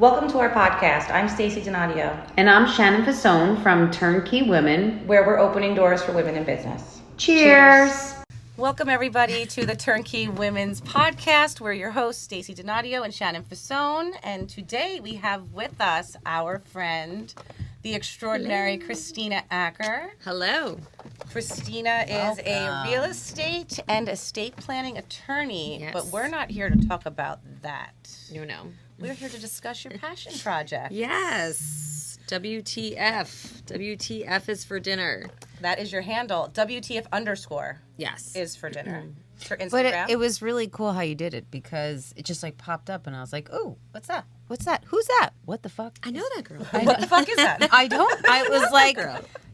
Welcome to our podcast. I'm Stacey Donadio. And I'm Shannon Fasone from Turnkey Women, where we're opening doors for women in business. Cheers. Welcome, everybody, to the Turnkey Women's Podcast. We're your hosts, Stacey Donadio and Shannon Fasone. And today we have with us our friend, the extraordinary Christina Acker. Hello. Christina is a real estate and estate planning attorney, but we're not here to talk about that. No. We're here to discuss your passion project. Yes. WTF. WTF is for dinner. That is your handle. WTF_ Yes. is for dinner. For Instagram. But it was really cool how you did it because it just like popped up and I was like, oh, what's that? What's that? Who's that? What the fuck? I know that girl. What the fuck is that? I don't. I was like,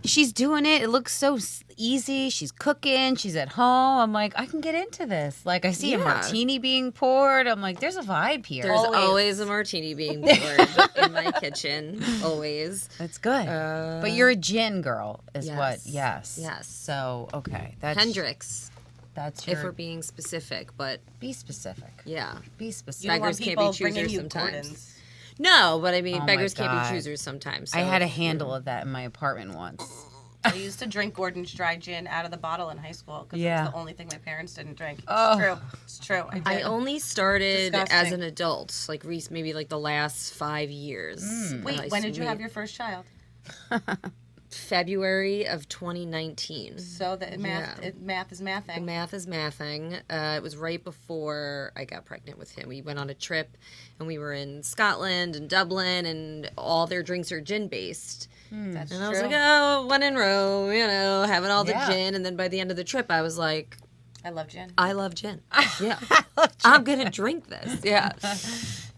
she's doing it. It looks so easy. She's cooking. She's at home. I'm like, I can get into this. Like, I see a martini being poured. I'm like, there's a vibe here. There's always a martini being poured in my kitchen. Always. That's good. But you're a gin girl, is what? Yes. Yes. So, okay. That's Hendrix. That's your... If we're being specific, but... Be specific. Yeah. Be specific. You don't want Beggars can't be choosers sometimes. Gordons. No, but I mean, Oh beggars my can't God. be choosers sometimes. So I had a handle of that in my apartment once. I used to drink Gordon's dry gin out of the bottle in high school because it was the only thing my parents didn't drink. It's true. I did. I only started as Disgusting. an adult, like maybe like the last 5 years. Wait, when did you have your first child? February of 2019. So the math is mathing. The math is mathing. It was right before I got pregnant with him. We went on a trip, and we were in Scotland and Dublin, and all their drinks are gin-based. That's And true. I was like, oh, one in Rome, having all the gin. And then by the end of the trip, I was like, I love gin. I love gin. Yeah. I'm going to drink this. Yeah.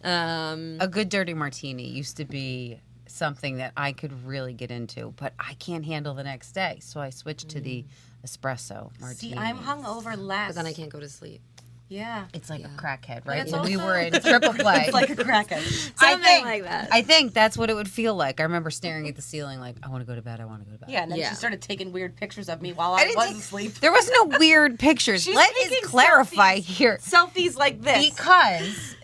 A good dirty martini used to be something that I could really get into, but I can't handle the next day. So I switched to the espresso martini. See, I'm hungover less. But then I can't go to sleep. Yeah. It's like a crackhead, right? it's When we also- were in triple play. It's like a crackhead. Something like that. I think that's what it would feel like. I remember staring at the ceiling like, I want to go to bed, I want to go to bed. Yeah, and then she started taking weird pictures of me while I was asleep. There was no weird pictures. Let us taking clarify selfies. here. Selfies like this. Because,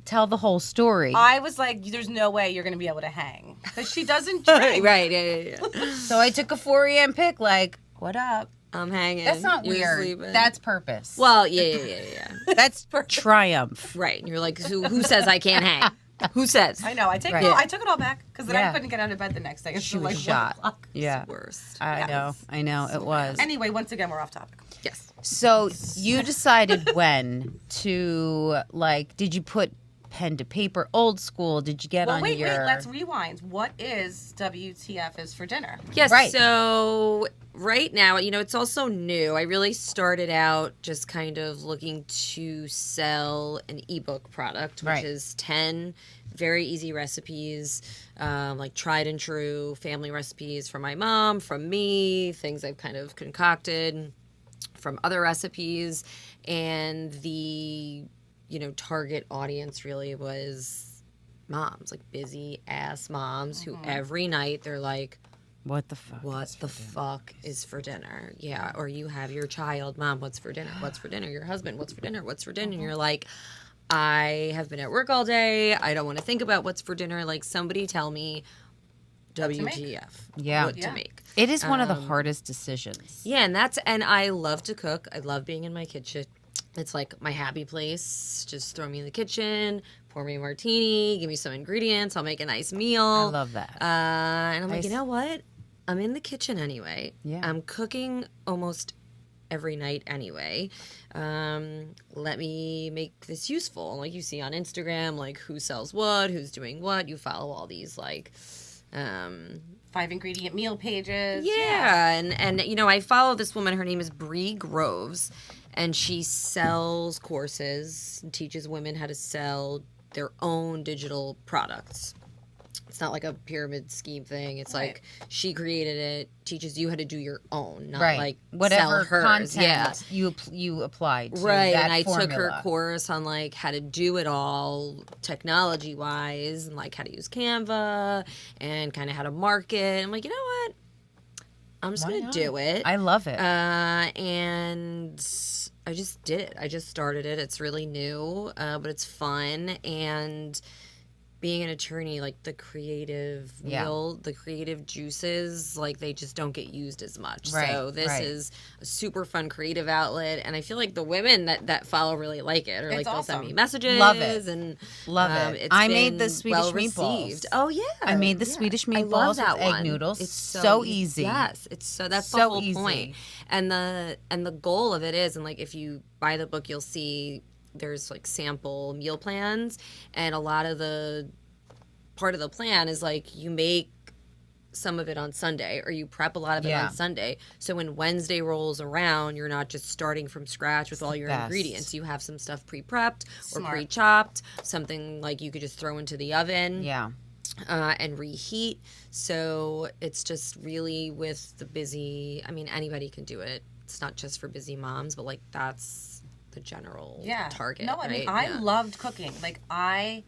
tell the whole story. I was like, there's no way you're going to be able to hang. Because she doesn't drink. Right, yeah. So I took a 4 a.m. pic like, what up? I'm hanging. That's not You're weird. sleeping. That's purpose. Well, yeah. That's triumph. Right. And you're like, who says I can't hang? Who says? I know. I took it all back because then I couldn't get out of bed the next day. She was like shot. 1 o'clock. Yeah. Worst. I know. It was. Anyway, once again, we're off topic. Yes. So you decided when to, like, did you put pen to paper, old school? Did you get on Wait, your... let's rewind. What is WTF is for dinner? Yes. Right. So right now, it's also new. I really started out just kind of looking to sell an ebook product, which is 10 very easy recipes, like tried and true family recipes from my mom, from me, things I've kind of concocted from other recipes. And the target audience really was moms, like busy ass moms who every night they're like, What the fuck? fuck is for dinner? Yeah. Or you have your child, Mom, what's for dinner? What's for dinner? Your husband, what's for dinner? What's for dinner? And you're like, I have been at work all day. I don't want to think about what's for dinner. Like, somebody tell me WTF. What to make. It is one of the hardest decisions. Yeah, and I love to cook. I love being in my kitchen. It's like my happy place. Just throw me in the kitchen, pour me a martini, give me some ingredients. I'll make a nice meal. I love that. And I'm like, you know what? I'm in the kitchen anyway. Yeah. I'm cooking almost every night anyway. Let me make this useful. Like you see on Instagram, like who sells what, who's doing what. You follow all these like... 5 ingredient meal pages. Yeah. And I follow this woman. Her name is Bree Groves. And she sells courses and teaches women how to sell their own digital products. It's not like a pyramid scheme thing. It's like she created it, teaches you how to do your own, not like whatever sell hers. content you applied to Right, that and I formula. took her course on like how to do it all technology wise and like how to use Canva and kind of how to market. I'm like, you know what? I'm just going to do it. I love it. And I just did it. I just started it. It's really new, but it's fun. And being an attorney, like the creative will, the creative juices, like they just don't get used as much. Right, so this is a super fun creative outlet, and I feel like the women that follow really like it, or like they'll send me messages. Love it. And Love it. It's I been made the Swedish well-received. meatballs. Oh yeah, I made the Swedish I love meatballs that with egg one. noodles. It's so easy. Yes, it's that's So the whole easy. point. And the goal of it is, and like if you buy the book, you'll see there's like sample meal plans, and a lot of the part of the plan is like you make some of it on Sunday, or you prep a lot of it on Sunday. So when Wednesday rolls around, you're not just starting from scratch with all your ingredients. You have some stuff pre-prepped or pre-chopped, something like you could just throw into the oven. Yeah. And reheat. So it's just really with the busy, I mean, anybody can do it. It's not just for busy moms, but like that's the general target. No, I mean, I loved cooking. Like I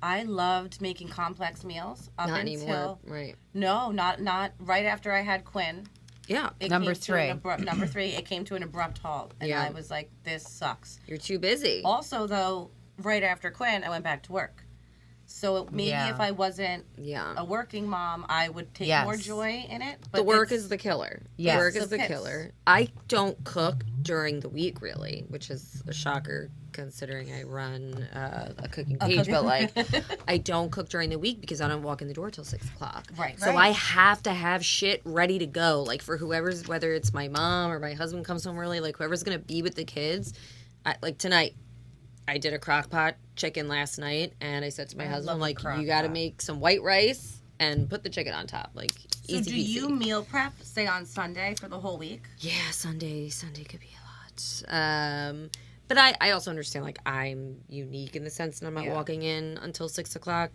loved making complex meals up not until anymore. Right. No, not right after I had Quinn. Yeah. Number 3. Number 3, it came to an abrupt halt, and I was like, this sucks. You're too busy. Also, though, right after Quinn, I went back to work. So maybe if I wasn't a working mom, I would take more joy in it. But the work is the killer. Yes. The work is the killer. I don't cook during the week, really, which is a shocker considering I run a cooking page. But, like, I don't cook during the week because I don't walk in the door till 6 o'clock. Right. So I have to have shit ready to go. Like, for whoever's, whether it's my mom or my husband comes home early, like, whoever's going to be with the kids. Like, tonight, I did a crock pot chicken last night, and I said to my husband, like, you got to make some white rice and put the chicken on top. Like, easy So do you meal prep, say, on Sunday for the whole week? Yeah, Sunday could be a lot. But I also understand, like, I'm unique in the sense that I'm not walking in until 6 o'clock.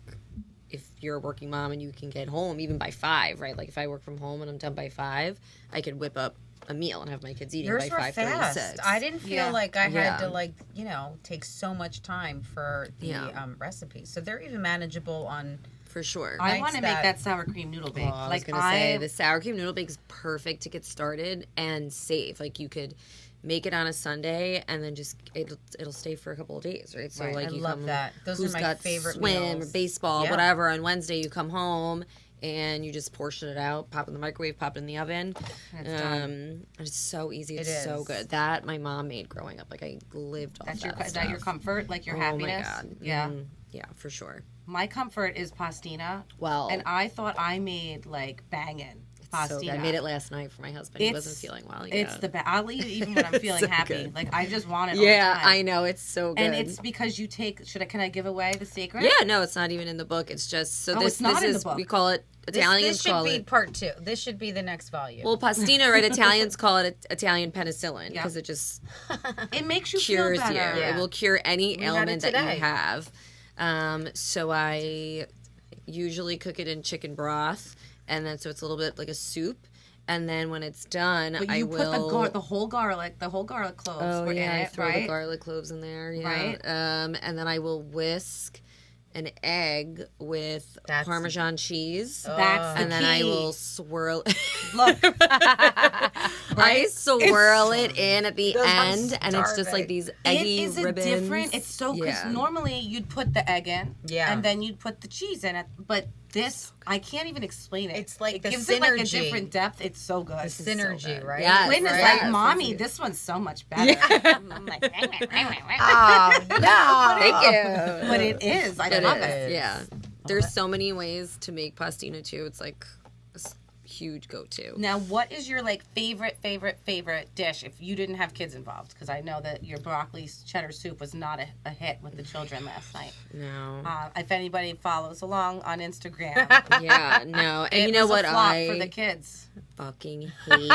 If you're a working mom and you can get home even by 5, right? Like, if I work from home and I'm done by 5, I could whip up a meal and have my kids eating by 5:36. I didn't feel like I had to, like, take so much time for the recipe. So they're even manageable on. For sure. I want to make that sour cream noodle bake. I was going to say, the sour cream noodle bake is perfect to get started and safe. Like, you could make it on a Sunday and then just it'll stay for a couple of days, right? So like, I you love come, that. Those who's are my got favorite swim meals. or baseball, whatever. On Wednesday, you come home and you just portion it out, pop it in the microwave, pop it in the oven. And it's so easy. It's so good. That my mom made growing up. Like, I lived off that. Is that your comfort? Like your happiness? Oh my God. Yeah. Yeah, for sure. My comfort is pastina. Well. And I thought I made, like, bangin' pastina. So good. I made it last night for my husband. He wasn't feeling well. It's the best. I'll eat it even when I'm feeling happy. Good. Like, I just want it all the time. Yeah, I know. It's so good. And it's because you take, can I give away the secret? Yeah, no, it's not even in the book. It's just, this is, we call it, Italians this call should it. be part 2. This should be the next volume. Well, pastina, right? Italians call it Italian penicillin because it just it makes you cures feel you. better. It will cure any ailment that you have. So I usually cook it in chicken broth, and then so it's a little bit like a soup. And then when it's done, but you put the whole garlic cloves. Oh yeah, in I it, throw right? the garlic cloves in there. Yeah. Right. And then I will whisk an egg with Parmesan cheese. That's and the then key. I will swirl. Look, I swirl it in at the end, and it's just like these eggy ribbons. It's so because normally you'd put the egg in, and then you'd put the cheese in it, but this I can't even explain it. It's like it the gives synergy. it like a different depth. It's so good. The synergy, right? Yes, Quinn is right. like, Mommy, this one's so much better. Yeah. I'm like, Oh, no. Thank you. but it is. I love it. Yeah. There's so many ways to make pastina too. It's like a huge go-to. Now, what is your like favorite dish if you didn't have kids involved? Because I know that your broccoli cheddar soup was not a hit with the children last night. No. If anybody follows along on Instagram, Yeah, no. And you know what? I for the kids fucking hate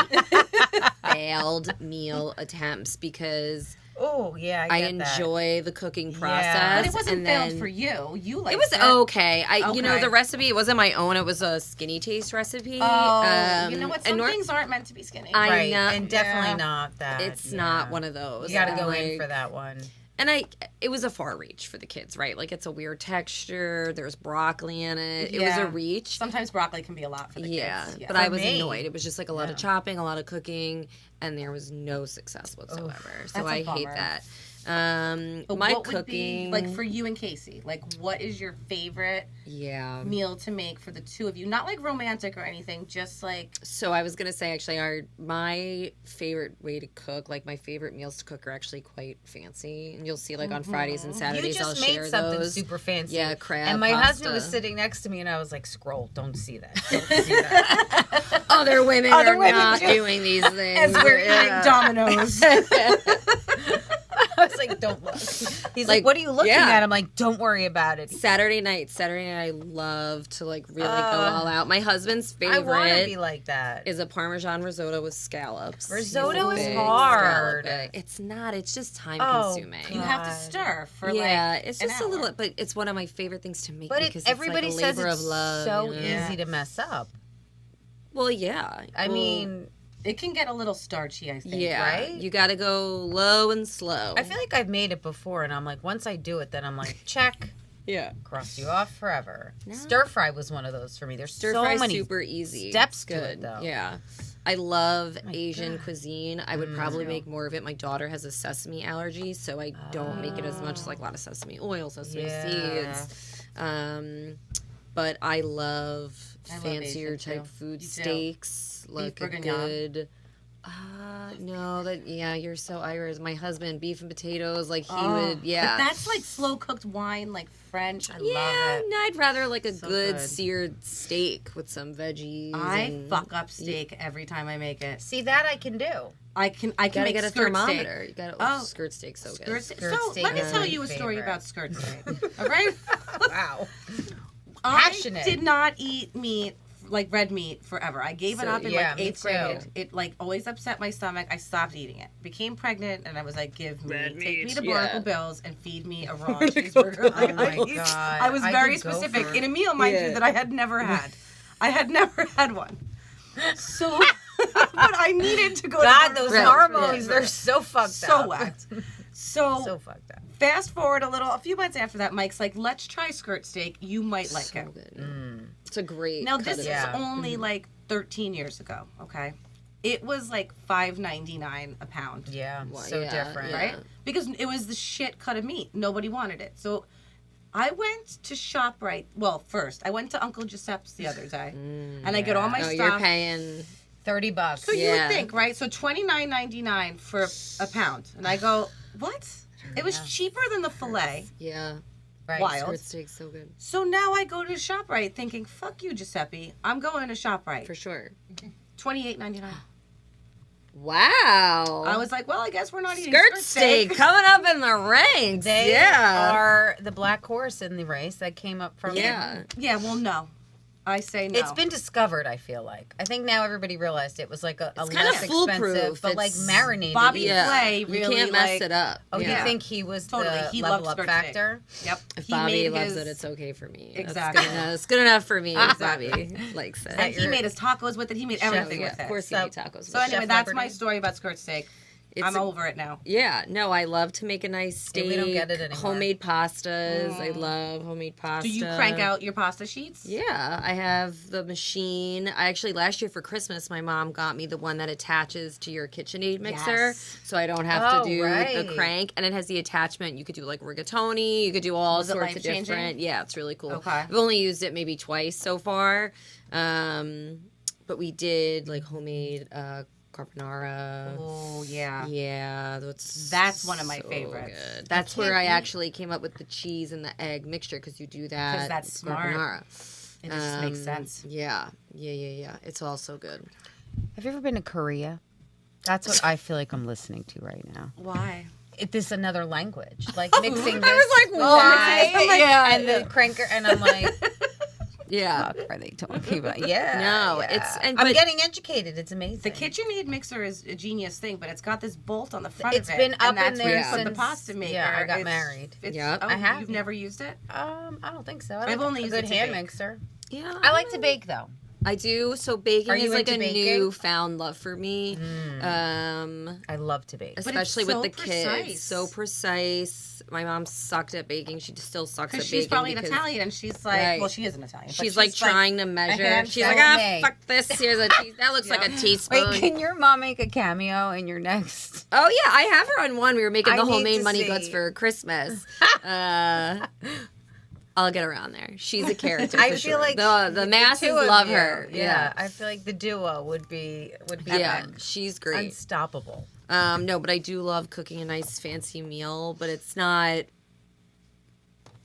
failed meal attempts because Oh, yeah, I enjoy the cooking process. but it wasn't and failed then for you. You liked it was okay. You know, Okay. the recipe, it wasn't my own. It was a skinny taste recipe. Oh, you know what? Some things aren't meant to be skinny. I know. And definitely not that. It's not one of those. You got to go in for that one. And it was a far reach for the kids, right? Like, it's a weird texture. There's broccoli in it. It was a reach. Sometimes broccoli can be a lot for the kids. Yeah, but I was annoyed. It was just like a lot of chopping, a lot of cooking, and there was no success whatsoever. So I hate that. But My what would cooking, be, like, for you and Casey, like, what is your favorite meal to make for the two of you? Not like romantic or anything, just like. So I was gonna say actually, my favorite way to cook, like my favorite meals to cook, are actually quite fancy, and you'll see like on Fridays and Saturdays You I'll just made share something those. super fancy. Yeah, crab. And my pasta. husband was sitting next to me, and I was like, "Scroll, don't see that. Don't see that." Other women Other are women not do. doing these things. As we're eating Domino's. I was like, "Don't look." He's like, "What are you looking at?" I'm like, "Don't worry about it." Saturday night, I love to like really go all out. My husband's favorite. I want to be like that. Is a Parmesan risotto with scallops. Risotto He's a is big hard. scallop guy. It's not. It's just time Oh, consuming. You have to stir for it's an just a hour. little. But it's one of my favorite things to make But because everybody it's like a says labor it's of love. so you know? easy to mess up. Well, yeah. I mean, It can get a little starchy, I think. yeah. right? You got to go low and slow. I feel like I've made it before, and I'm like, once I do it, then I'm like, check. Yeah. Cross you off forever. No. Stir fry was one of those for me. There's Stir so fry many super easy. steps It's to it, though. Yeah. I love Asian cuisine. I would probably too. make more of it. My daughter has a sesame allergy, so I don't make it as much. Like a lot of sesame oil, sesame seeds. But I love fancier Asian, type too. food, You do. steaks, like a bourguignon? good. No, you're so Irish. My husband, beef and potatoes, like he would, But that's like slow cooked wine, like French. I love it. No, I'd rather like a So good good. seared steak with some veggies. I and fuck up steak every time I make it. See, that I can do. I can gotta make get a skirt thermometer. steak. You gotta Oh. skirt steak so good. Skirt steak. Skirt So steak let me is tell my you a story favorite. about skirt steak. All right. Wow. I Passionate. did not eat meat, like red meat, forever. I gave it up in yeah, like me 8th grade. too. It like always upset my stomach. I stopped eating it. Became pregnant, and I was like, take me to yeah. Barnacle Bill's and feed me a raw cheeseburger. Oh my I God. was I very could go specific for- in a meal, mind you, Yeah. that I had never had. I had never had one. So, but I needed to go. God, to those Barnacle Bill's. hormones, they're so fucked so up. whacked. So, So fucked up. fast forward a few months after that, Mike's like, let's try skirt steak. You might like So it. good. It's a great. Now, cut this of is meat. Yeah. only like 13 years ago, okay? It was like $5.99 a pound, Yeah, Well, so yeah, different. yeah. right? Because it was the shit cut of meat. Nobody wanted it. So I went to ShopRite. Well, first, I went to Uncle Giuseppe's the other day. And I get all my Oh, stuff. you're paying. $30. So you Yeah. would think, right? So $29.99 for a pound. And I go, what? It was cheaper than the filet. Yeah. Right. Wild. Skirt steak's so good. So now I go to ShopRite thinking, fuck you, Giuseppe. I'm going to ShopRite. For sure. $28.99. Wow. I was like, well, I guess we're not eating skirt steak coming up in the ranks. They yeah. are the black horse in the race that came up from. Yeah. Yeah, well, no. I say no. It's been discovered, I feel like. I think now everybody realized it was like a It's less kinda foolproof. expensive, but like It's- marinated. Bobby easy. Flay You really can't mess like, it up. Oh, yeah. you think he was Totally. the He level loves up skirt factor? Yep. If He Bobby made loves his- it, it's okay for me. Exactly. It's good enough for me. if Exactly. Bobby likes it. And he made his tacos with it. He made everything yeah, with it. of course he So- made tacos. So with it. anyway, Chef that's my Liberty. story about skirt steak. It's I'm a- over it now. Yeah, no, I love to make a nice steak. we don't get it anymore. Homemade pastas. I love homemade pasta. Do you crank out your pasta sheets? Yeah, I have the machine. I actually last year for Christmas, my mom got me the one that attaches to your KitchenAid mixer, Yes. so I don't have Oh, to do right. the crank. And it has the attachment. You could do like rigatoni. You could do all Was it sorts of life-changing? different. Yeah, it's really cool. Okay. I've only used it maybe twice so far, but we did like homemade carbonara. Oh, yeah. Yeah, That's one of my so favorites. good. That's where can't I eat- actually came up with the cheese and the egg mixture because you do that. 'Cause that's smart. carbonara. It just makes sense. Yeah. It's all so good. Have you ever been to Korea? That's what I feel like I'm listening to right now. Why? This is another language, like mixing. I was like, why? I'm like, Yeah, and the cranker, and I'm like, Yeah. fuck, are they talking about? Yeah, No, yeah. it's- and- I'm but- getting educated. It's amazing. The KitchenAid mixer is a genius thing, but it's got this bolt on the front It's of it. been and up in that's there where you since put the pasta maker. Yeah, I got It's- married. It's, Yep. oh, I have. You've never used it? I don't think so. I've only a used good it to hand bake. mixer. Yeah. I like to bake though. I do. So baking Are you is like into a baking? newfound love for me. I love to bake. Especially with so the precise. kids. So precise. my mom sucked at baking. She still sucks at Because baking. she's probably an Italian, and she's like, Right. well, she is an Italian. but She's like trying to measure. hand She's like, Okay. fuck this. Here's a that looks like a teaspoon. Wait, can your mom make a cameo in your next? Oh yeah, I have her on one. We were making I the need homemade to money see. guts for Christmas. I'll get around there. She's a character. I for feel sure. like the masses two of love you, her. Yeah, I feel like the duo would be Yeah, epic. she's great. Unstoppable. No, but I do love cooking a nice fancy meal, but it's not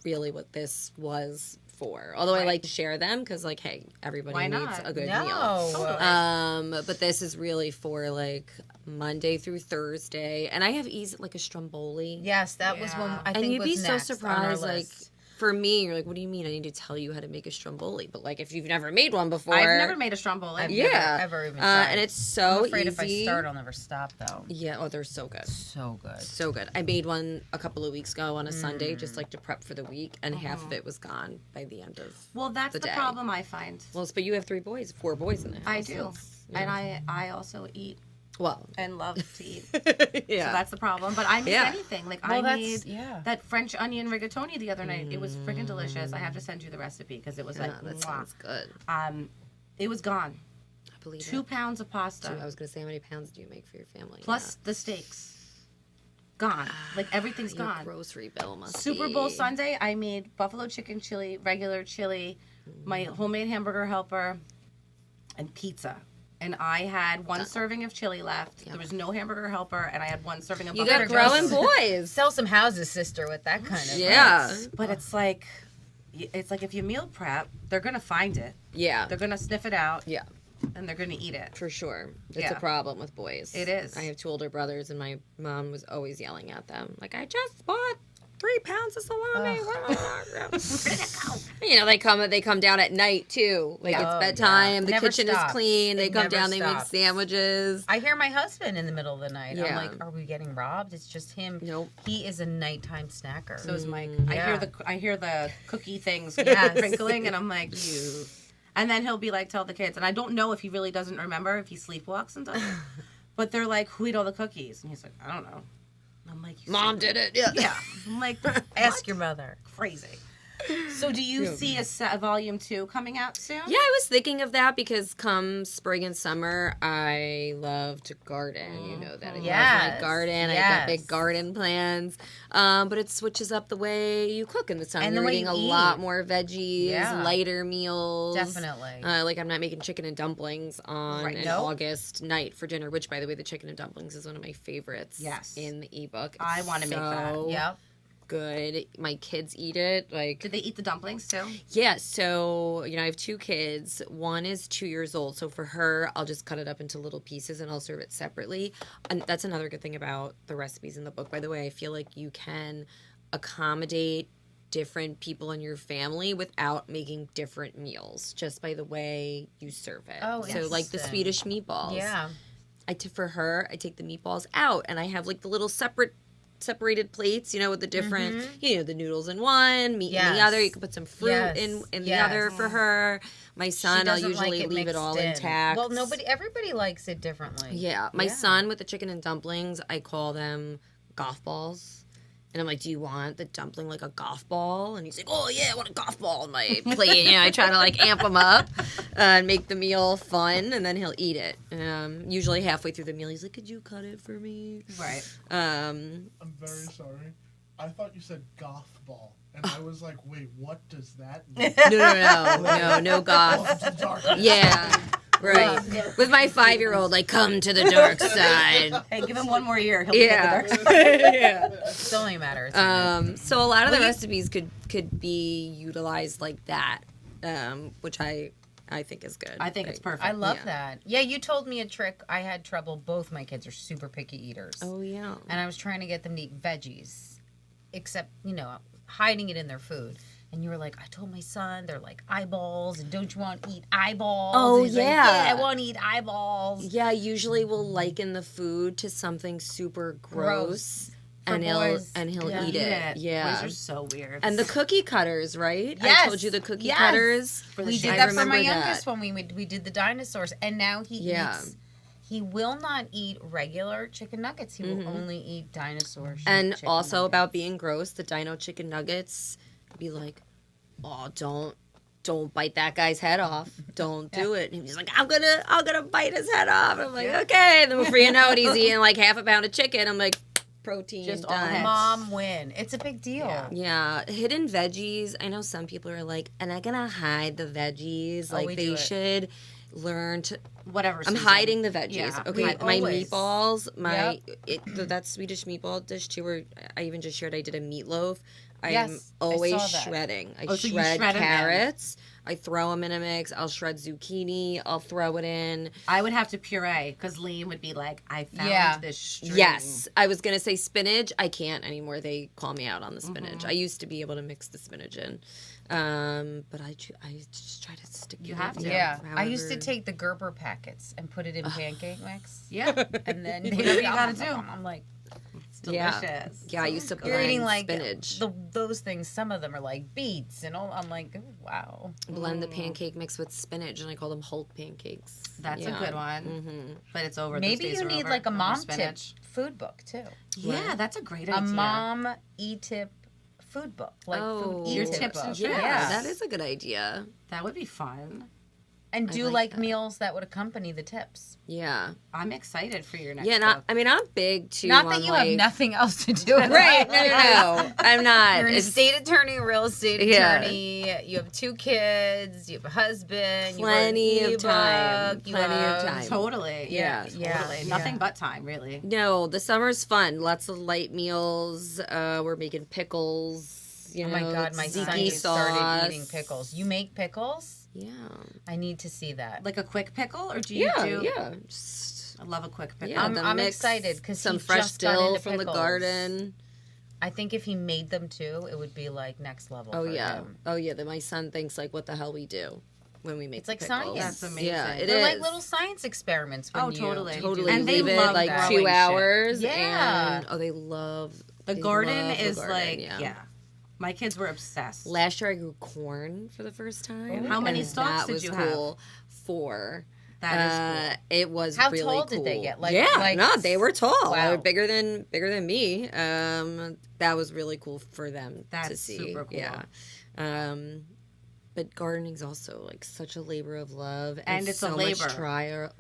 really what this was for. Although I like to share them because, like, hey, everybody Why needs not? a good No. meal. Totally. But this is really for like Monday through Thursday, and I have like a stromboli. Yes, that was one. I And think you'd was be so next on our surprised, like. list. For me, you're like, what do you mean? I need to tell you how to make a stromboli. But like, if you've never made one before, I've never made a stromboli. I've Yeah. never, ever even tried. and it's so I'm afraid easy. if I start, I'll never stop though. Yeah, oh, they're so good. So good. So good. I made one a couple of weeks ago on a Sunday, just like to prep for the week, and half of it was gone by the end of. Well, that's the the day. problem I find. Well, but you have 4 boys in the house. I do. so And I also eat well, and love to eat. yeah. So that's the problem. But I make Yeah. anything. Like Well, I that's- made yeah. that French onion rigatoni the other night. It was freaking delicious. I have to send you the recipe because it was like, that mwah. sounds good. It was gone. I believe 2 it. pounds of pasta I was gonna say, how many pounds do you make for your family? plus the steaks. Gone. Like everything's Your gone. grocery bill must Super be... Bowl Sunday, I made buffalo chicken chili, regular chili, my homemade hamburger helper, and pizza. And I had one serving of chili left. There was no hamburger helper, and I had one serving of You buffalo got growing chicken. boys. Sell some houses, sister, with that kind of. Yeah. But it's like if you meal prep, they're gonna find it. Yeah. They're gonna sniff it out, Yeah. and they're gonna eat it. For sure. It's Yeah. a problem with boys. It is. I have 2 older brothers, and my mom was always yelling at them. Like, I just bought 3 pounds of salami. You know, they come down at night, too. Like, Yeah. it's bedtime. Yeah. The Never kitchen stops. is clean. They It come never down, they make stops. sandwiches. I hear my husband in the middle of the night. I'm Yeah. like, are we getting robbed? It's just him. Nope. He is a nighttime snacker. So is Mike. Yeah. I hear the cookie things Yes. crinkling, and I'm like, you. And then he'll be like, tell the kids. And I don't know if he really doesn't remember, if he sleepwalks and does it. But they're like, who ate all the cookies? And he's like, I don't know. And I'm like, Mom did it. Yeah. Yeah. I'm like, Ask your mother. crazy. So do you see a volume 2 coming out soon? Yeah, I was thinking of that because come spring and summer, I love to garden. You know that. I love Yes, my garden. I got yes. big garden plans. But it switches up the way you cook in the summer. And the You're way eating you a eat. lot more veggies, Yeah. lighter meals. Definitely. Like I'm not making chicken and dumplings on Right, an nope. August night for dinner, which, by the way, the chicken and dumplings is one of my favorites Yes. in the ebook. I wanna make that. So Yep. good. My kids eat it. Like Did they eat the dumplings too? yeah, so, you know, I have 2 kids. One is 2 years old. So for her, I'll just cut it up into little pieces and I'll serve it separately. And that's another good thing about the recipes in the book. By the way, I feel like you can accommodate different people in your family without making different meals just by the way you serve it. Oh, so like the interesting. Swedish meatballs. Yeah. For her, I take the meatballs out and I have like the little separated plates, you know, with the different, you know, the noodles in one, meat in the Yes. other. You can put some fruit Yes. in the Yes. other for her. My She son, I'll doesn't usually like leave it all mixed in. intact. Well, everybody likes it differently. Yeah. My Yeah. son with the chicken and dumplings, I call them golf balls. And I'm like, do you want the dumpling like a golf ball? And he's like, oh, yeah, I want a golf ball on my plate. You know, I try to like amp him up and make the meal fun, and then he'll eat it. Usually halfway through the meal, he's like, could you cut it for me? Right. I'm very sorry. I thought you said golf ball. And I was like, wait, what does that mean? No golf. Welcome to the dark. Yeah, right. With my 5-year-old, like, come to the dark side. Hey, give him one more year. He'll be Yeah. at the dark side. Yeah. It's only a matter of time. So a lot of the recipes could be utilized like that, which I think is good. I think it's perfect. I love yeah. that. Yeah, you told me a trick. I had trouble. Both my kids are super picky eaters. Oh yeah. And I was trying to get them to eat veggies, except, you know, hiding it in their food. And you were like, I told my son, they're like eyeballs, and don't you want to eat eyeballs? Oh, And he's like, yeah. I want to eat eyeballs. Yeah, usually we'll liken the food to something super gross. For And boys. he'll Yeah. eat it. Yeah. Boys are so weird. And the cookie cutters, right? I Yes. told you the cookie Yes. cutters. For the We shape. did I that for my remember youngest that. when we did the dinosaurs, and now he Yeah. eats. He will not eat regular chicken nuggets. He will only eat dinosaur shaped And chicken also nuggets. about being gross, the dino chicken nuggets, be like, oh, don't bite that guy's head off. Don't do it. And he's like, I'm gonna bite his head off. I'm like, okay. And then before you know it, he's eating like half a pound of chicken. I'm like, protein. Just all done. heads. Mom win. It's a big deal. Yeah. Yeah, hidden veggies. I know some people are like, am I gonna hide the veggies? Oh, Like we they do it. should learn to. Whatever. I'm season. hiding the veggies. Yeah, Okay, we my always- meatballs, that Swedish meatball dish too. Where I even just shared, I did a meatloaf. I'm Yes, I always saw that. shredding. I Oh, so you shred shred 'em in. carrots. I throw them in a mix. I'll shred zucchini. I'll throw it in. I would have to puree because Liam would be like, I found Yeah. this string. Yes, I was gonna say spinach. I can't anymore. They call me out on the spinach. I used to be able to mix the spinach in, but I just try to stick. You to have it, to. Yeah. I used to however- take the Gerber packets and put it in pancake mix. Yeah. And then Whatever you gotta do. I'm like, It's delicious. Yeah, I used to you're eating blend like spinach. those things. Some of them are like beets and all. I'm like, oh, wow. Blend the pancake mix with spinach, and I call them Hulk pancakes. That's Yeah. a good one. Mm-hmm. But it's over. Maybe Those days you are need over. like a Over mom tip spinach. food book too. Yeah, that's a great A idea. mom e-tip food book, like Oh. food Your e-tip tips and book. tricks. Yeah, that is a good idea. That would be fun. And I do like like that. meals that would accompany the tips. Yeah, I'm excited for your next yeah. book. I mean, I'm big too. Not on, that you like, have nothing else to do. Right? No. I'm not. You're an It's estate attorney, real estate Yeah. attorney. You have 2 kids. You have a husband. Plenty you of time. You Plenty of have- time. Totally. Yeah. Yeah. Totally. Yeah. Nothing but time, really. No, the summer's fun. Lots of light meals. We're making pickles. You Oh know, my God, my son tzatziki just started sauce. eating pickles. You make pickles? Yeah. I need to see that. Like a quick pickle, or do you Yeah, do? yeah. Just, I love a quick pickle. yeah, I'm- the I'm mix, excited 'cause some he fresh just got dill into from the pickles. garden. I think if he made them too, it would be like next level. Oh for yeah, him. oh yeah. That my son thinks like, what the hell we do when we make It's like pickles. science. That's amazing. Yeah, it They're is. like little science experiments. When Oh, you totally. do Totally. And they leave it love like growing 2 shit. hours. Yeah. And, they love The they garden love the is garden, like, yeah. My kids were obsessed. Last year I grew corn for the first time. How many and stalks that did was you have? cool. 4. That is It was How really tall cool. did they get? No, they were tall. Wow. They were bigger than me. That was really cool for them to That's see. super cool. Yeah. But gardening's also like such a labor of love And it's a so labor. much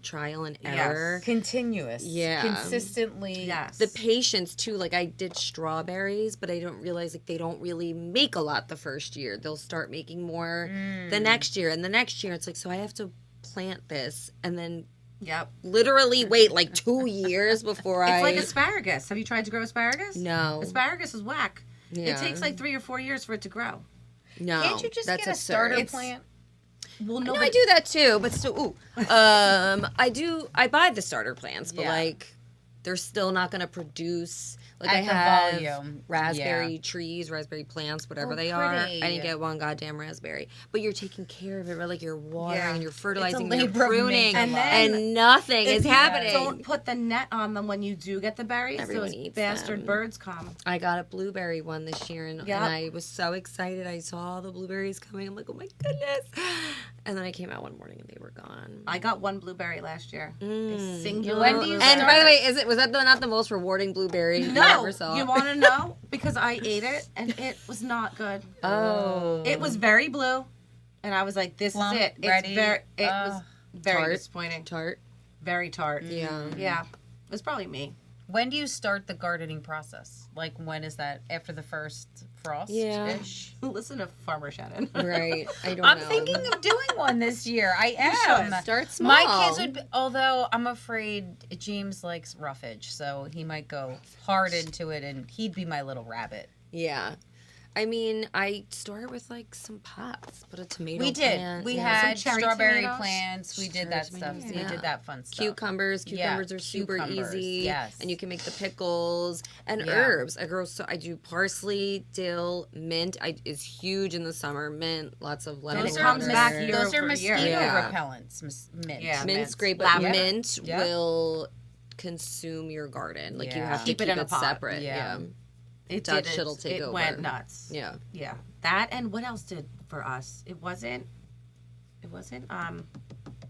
trial and Yes. error. continuous. Yeah. Consistently. Yes. The patience too, like I did strawberries, but I don't realize like they don't really make a lot the first year. They'll start making more the next year, and the next year it's like, so I have to plant this and then Yep. literally wait like 2 years before It's I like asparagus. Have you tried to grow asparagus? No. Asparagus is whack. Yeah. It takes like 3 or 4 years for it to grow. No, Can't you just that's get a absurd. starter plant? Well, No, I do that too, but still, I buy the starter plants, but Yeah. like they're still not going to produce. Like At I the have volume. raspberry Yeah. trees, raspberry plants, whatever Oh, they are. pretty. I didn't get one goddamn raspberry, but you're taking care of it, right? Like you're watering Yeah. and you're fertilizing, and you're labor of pruning, Megalo. and nothing is If you happening. Don't put the net on them when you do get the berries. Everyone those eats bastard them. birds come. I got a blueberry one this year, and Yep. I was so excited. I saw all the blueberries coming. I'm like, oh my goodness! And then I came out one morning and they were gone. I got one blueberry last year. Mm. A singular. When do you And start- by the way, was that not the most rewarding blueberry you No, ever saw? you want to know? Because I ate it and it was not good. Oh, It was very blue, and I was like, "This Plump, is it." It's ready. very. It was very Tart. disappointing. tart. Very tart. Yeah. Yeah. It was probably me. When do you start the gardening process? Like, when is that? After the first frost? Yeah. Listen to Farmer Shannon. Right. I don't I'm know. thinking of doing one this year. I should. am. Start small. My kids would be, although I'm afraid James likes roughage, so he might go hard into it and he'd be my little rabbit. Yeah. I mean, I started with like some pots, put a tomato We did. plant. We yeah. had Some cherry strawberry tomatoes. plants. We did that stuff. tomatoes, We yeah. did that fun stuff. Cucumbers. Yeah, Cucumbers are super cucumbers, easy. yes. And you can make the pickles and Yeah. herbs. I do parsley, dill, mint. Is huge in the summer. Mint, lots of lemon Those water. comes back year Those are over mosquito year. Yeah. repellents. Mint. Yeah. Mint's Mint's great, but lavender. mint Yep. will consume your garden. Like you Yeah. have to Keep keep it in a it pot. separate. Yeah. Yeah. It That did. shit'll take it over. went nuts. Yeah. Yeah. That and what else did for us? It wasn't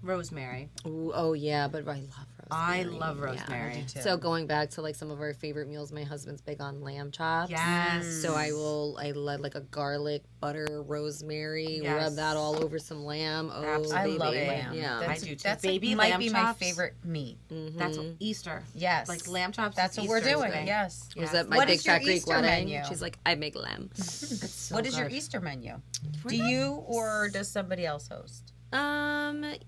rosemary. Ooh, oh yeah, but I love I love rosemary. I do too. So going back to like some of our favorite meals, my husband's big on lamb chops. Yes. So I let like a garlic, butter, rosemary, rub that all over some lamb. Oh, Absolutely. I love baby. lamb. Yeah. I do too. That's Baby might lamb be chops. my favorite meat. That's Easter. Yes. Like lamb chops. That's is what we're Easter's doing. thing. Yes. Was that my What big is your fat Greek Easter wedding? menu? She's like, I make lamb. What is your Easter menu? Do you or does somebody else host?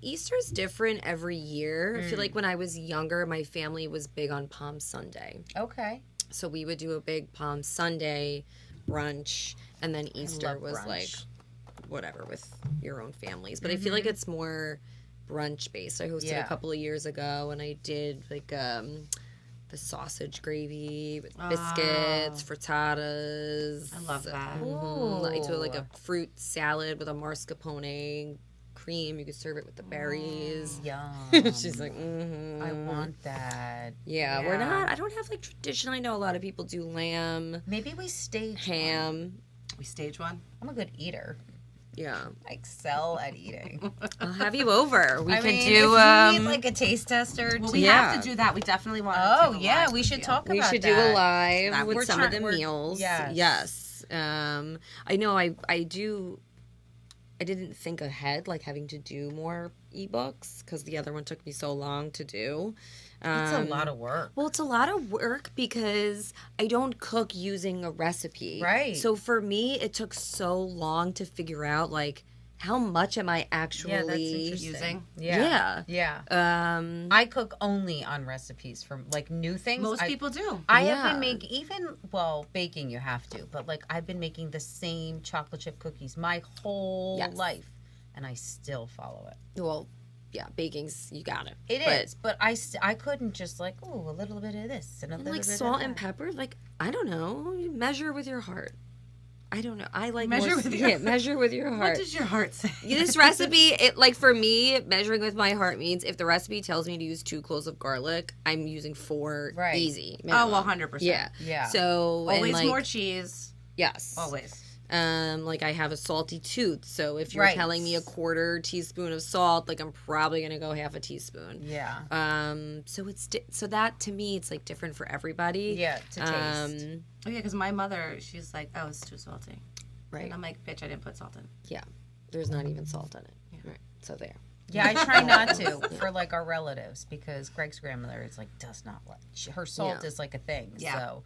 Easter's different every year. I feel like when I was younger, my family was big on Palm Sunday. Okay. So we would do a big Palm Sunday brunch, and then Easter love was brunch. like whatever with your own families. But I feel like it's more brunch based. I hosted a couple of years ago, and I did like the sausage gravy with biscuits, frittatas. I love that. I do like a fruit salad with a mascarpone cream. You could serve it with the berries. Yum. She's like, I want that. Yeah, we're not. I don't have like tradition. I know a lot of people do lamb, Maybe we stage ham. We stage one. I'm a good eater. Yeah, I excel at eating. I'll have you over. We I could mean, do. if you need like a taste tester. Well, to- we have to do that. We definitely want. Oh to do a yeah, live we should video. talk we about should that. do a live That with we're some of the meals. yes. Yes. I know. I do. I didn't think ahead, like having to do more ebooks because the other one took me so long to do. It's a lot of work. Well, it's a lot of work because I don't cook using a recipe. Right. So for me, it took so long to figure out like how much am I actually using. Yeah. I cook only on recipes from like new things. Most people do. I have Yeah. been making baking you have to, but like I've been making the same chocolate chip cookies my whole life, and I still follow it. Well, yeah, baking's you got it. It is, but I couldn't just like a little bit of this and a little Like bit salt of and that. pepper. Like I don't know, you measure with your heart. I don't know. I like Measure more, with your- measure with your What heart. does your heart say? This recipe, it like for me, measuring with my heart means if the recipe tells me to use 2 cloves of garlic, I'm using 4 Right. easy. Oh, minimum. 100%. Yeah. Yeah. So and, Always like, more cheese. Yes. Always. Like I have a salty tooth, so if you're Right. telling me a 1/4 teaspoon of salt, like I'm probably gonna go 1/2 teaspoon. Yeah. So it's so that to me it's like different for everybody. Yeah, to taste. Oh, yeah, because my mother, she's like, oh, it's too salty. Right. And I'm like, bitch, I didn't put salt in. Yeah. There's not even salt in it. Right. So there. Yeah, I try not to for like our relatives because Greg's grandmother is like does not like her salt Yeah. is like a thing. Yeah. So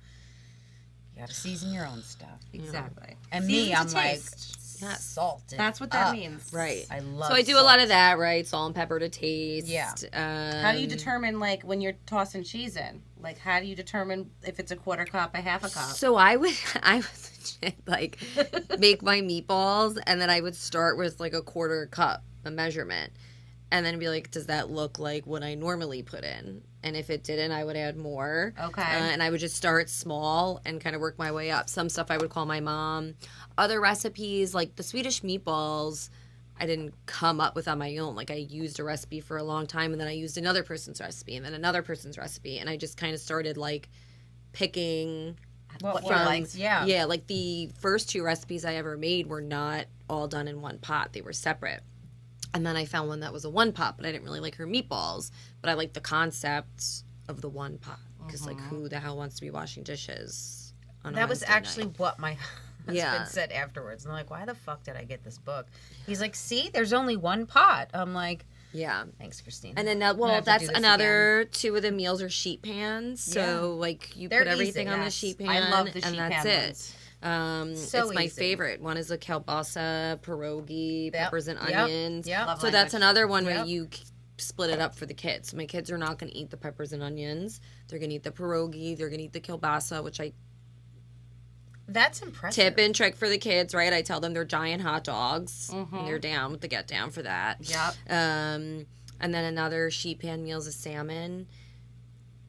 you gotta season your own stuff. Exactly. And Season me, to I'm like taste. salt. it That's what that up. means. Right. I love. So I do a lot of that, right? Salt and pepper to taste. Yeah. How do you determine, like, when you're tossing cheese in? Like, how do you determine if it's a 1/4 cup, a 1/2 cup? So I would legit, like make my meatballs, and then I would start with like a 1/4 cup, a measurement, and then be like, does that look like what I normally put in? And if it didn't, I would add more. Okay. And I would just start small and kind of work my way up. Some stuff I would call my mom. Other recipes, like the Swedish meatballs, I didn't come up with on my own. Like I used a recipe for a long time, and then I used another person's recipe, and then another person's recipe, and I just kind of started like picking What From- likes? Yeah. yeah, like the first 2 recipes I ever made were not all done in one pot. They were separate. And then I found one that was a 1 pot, but I didn't really like her meatballs. But I liked the concept of the 1 pot. Because, like, who the hell wants to be washing dishes on a That was Wednesday actually night? what my husband Yeah. said afterwards. And I'm like, why the fuck did I get this book? He's like, see, there's only 1 pot. I'm like, Yeah. thanks, Christina. And then, that, I'm gonna well, have to that's do this another 2 of the meals are sheet pans. So, Yeah. like, you They're put everything easy, on the yes. sheet pan. I love the and sheet that's pan it. ones. So It's my easy. favorite. One is a kielbasa, pierogi, peppers and Yep. onions. Yep. Love So my that's veg- another one where Yep. you split it up for the kids. My kids are not going to eat the peppers and onions. They're going to eat the pierogi. They're going to eat the kielbasa, which I That's impressive. tip and trick for the kids, right? I tell them they're giant hot dogs. And they're down with the get down for that. Yep. And then another sheet pan meal is a salmon.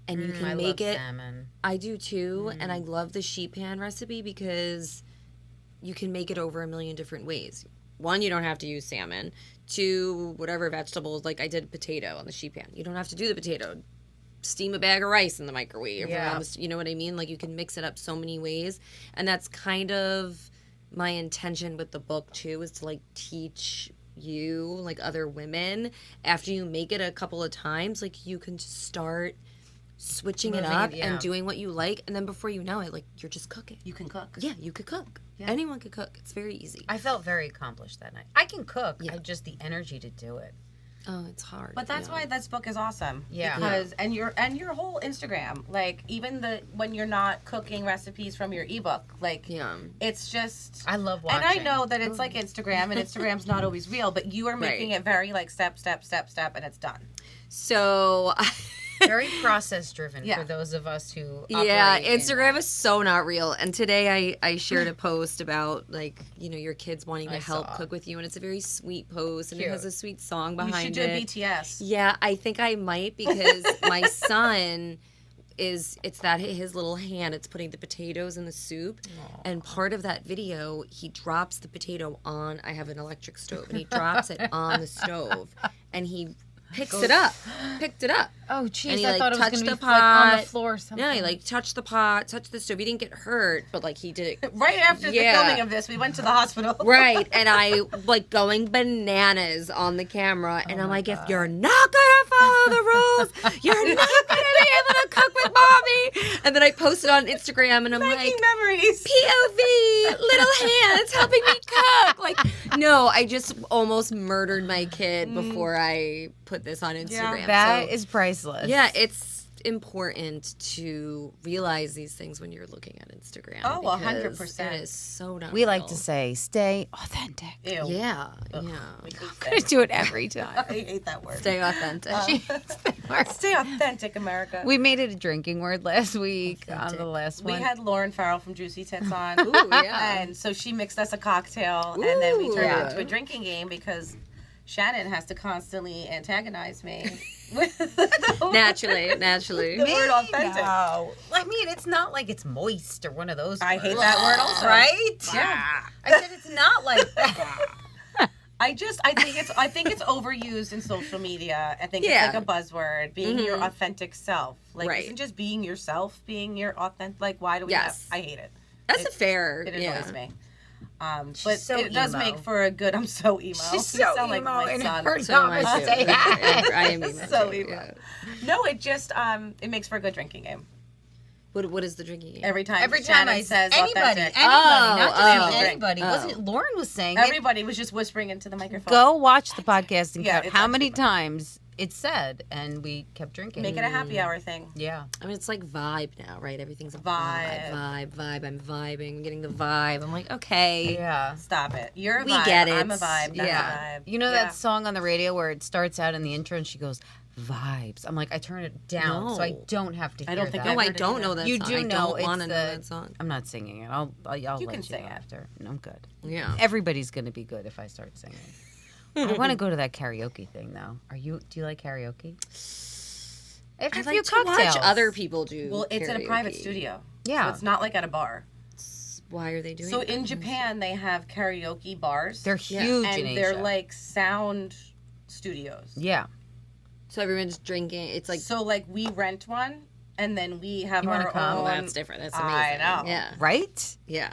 And you can I make love it. salmon. I do too, and I love the sheet pan recipe because you can make it over a million different ways. 1, you don't have to use salmon. 2, whatever vegetables, like I did potato on the sheet pan. You don't have to do the potato. Steam a bag of rice in the microwave. Yeah. You know what I mean? Like you can mix it up so many ways, and that's kind of my intention with the book too, is to like teach you, like other women, after you make it a couple of times, like you can just start switching it up and doing what you like, and then before you know it, like you're just cooking. You can cook. Yeah, you could cook. Yeah. Anyone could cook. It's very easy. I felt very accomplished that night. I can cook. I just the energy to do it. Oh, it's hard. But that's why this book is awesome. Yeah. Because and your whole Instagram, like even when you're not cooking recipes from your ebook, like it's just I love watching. And I know that it's like Instagram, and Instagram's not always real, but you are making it very like step, and it's done. So very process driven for those of us who Instagram is so not real. And today I shared a post about like, you know, your kids wanting to help cook with you, and it's a very sweet post and it has a sweet song behind it. You should do a BTS. Yeah, I think I might, because my son it's that his little hand, it's putting the potatoes in the soup. Aww. And part of that video, he drops the potato on, I have an electric stove, and he drops it on the stove and he picked it up. Oh, jeez, he, I like, thought it was touched going to the be like, on the pot. floor or something. Yeah, he like touched the pot, touched the stove. He didn't get hurt, but like he did it. Right after the filming of this, we went to the hospital. Right, and I like going bananas on the camera, and I'm like, if you're not gonna follow the rules, you're not gonna be able to cook with mommy. And then I posted on Instagram, and I'm like, memories. POV, little hands helping me cook. Like, no, I just almost murdered my kid before I put this on Instagram. Yeah, that is priceless. Yeah, it's important to realize these things when you're looking at Instagram. Oh, 100%. It is so not We like real. to say, stay authentic. Ew. Yeah, Ugh, yeah. we hate I'm going to do it every time. I hate that word. Stay authentic. Stay authentic, America. We made it a drinking word last week Authentic. on the last We one. had Lauren Farrell from Juicy Tits on. Ooh, yeah. And so she mixed us a cocktail, and then we turned Ooh. it into a drinking game because Shannon has to constantly antagonize me with Naturally. the word authentic. No. I mean, it's not like it's moist or one of those I words. hate that word also. Right? Yeah. I said it's not like that. I think it's overused in social media. I think Yeah. it's like a buzzword, being your authentic self. Like, Right. isn't just being yourself being your authentic? Like, why do we Yes. I hate it. That's a fair. It annoys me. But so it does emo. make for a good. I'm so emo. She's so You sound like emo my in son. her So am I namaste. too. I am emo So too, emo. yeah. No, it just it makes for a good drinking game. What is the drinking game? Every time Every Shannon time I says anybody, authentic. not just oh. anybody. Oh. Wasn't Lauren was saying it. Everybody was just whispering into the microphone. Go watch the podcast and Yeah, count it's how actually many fun. times it's said, and we kept drinking. Make it a happy hour thing. Yeah. I mean, it's like vibe now, right? Everything's a Vibe. vibe. I'm vibing. I'm getting the vibe. I'm like, okay. Yeah. Stop it. You're a We vibe. get it. I'm a vibe. That's Yeah. a vibe. You know Yeah. that song on the radio where it starts out in the intro and she goes, vibes. I'm like, I turn it down so I No. don't have to hear I don't think that. No, I heard it don't either. know that You song. do I know don't it's want to know the- that song. I'm not singing it. I'll let can you sing it. after. No, I'm good. Yeah. Everybody's going to be good if I start singing. I want to go to that karaoke thing though. Do you like karaoke? After I a few like to cocktails. watch other people do. Well, it's at a private karaoke. studio. Yeah. So it's not like at a bar. Why are they doing So that? in Japan, they have karaoke bars. They're huge and in they're Asia. like sound studios. Yeah. So everyone's drinking. It's like, So like we rent one, and then we have You wanna our come? own. oh, that's different. That's amazing. I know. Yeah. Right? Yeah.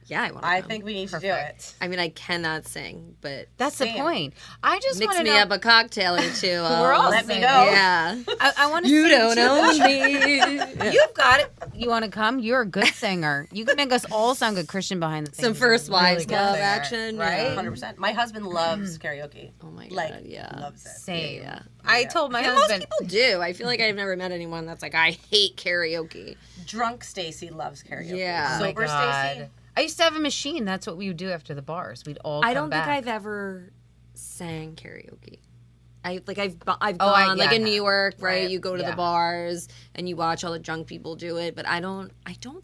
Yeah, I want to I think we need to do it. I mean, I cannot sing, but That's the Same. point. I just mix want to me know. up a cocktail or two. We're all Let me singing. go. Yeah. I want to. You don't own me. You've got it. You want to come? You're a good singer. You can make us all sound good. Christian behind the thing. Some is a First Wives good Club singer, action, right? 100%. My husband loves karaoke. Oh my god, Like, yeah. loves it. Same. Yeah. I told my I feel most husband. people do. I feel like I've never met anyone that's like, I hate karaoke. Drunk Stacy loves karaoke. Yeah. Oh my Sober God. Stacy. I used to have a machine. That's what we would do after the bars. We'd all. I come don't back. think I've ever sang karaoke. I've gone I like in have. New York, right? Right, You go to yeah. the bars and you watch all the drunk people do it, but I don't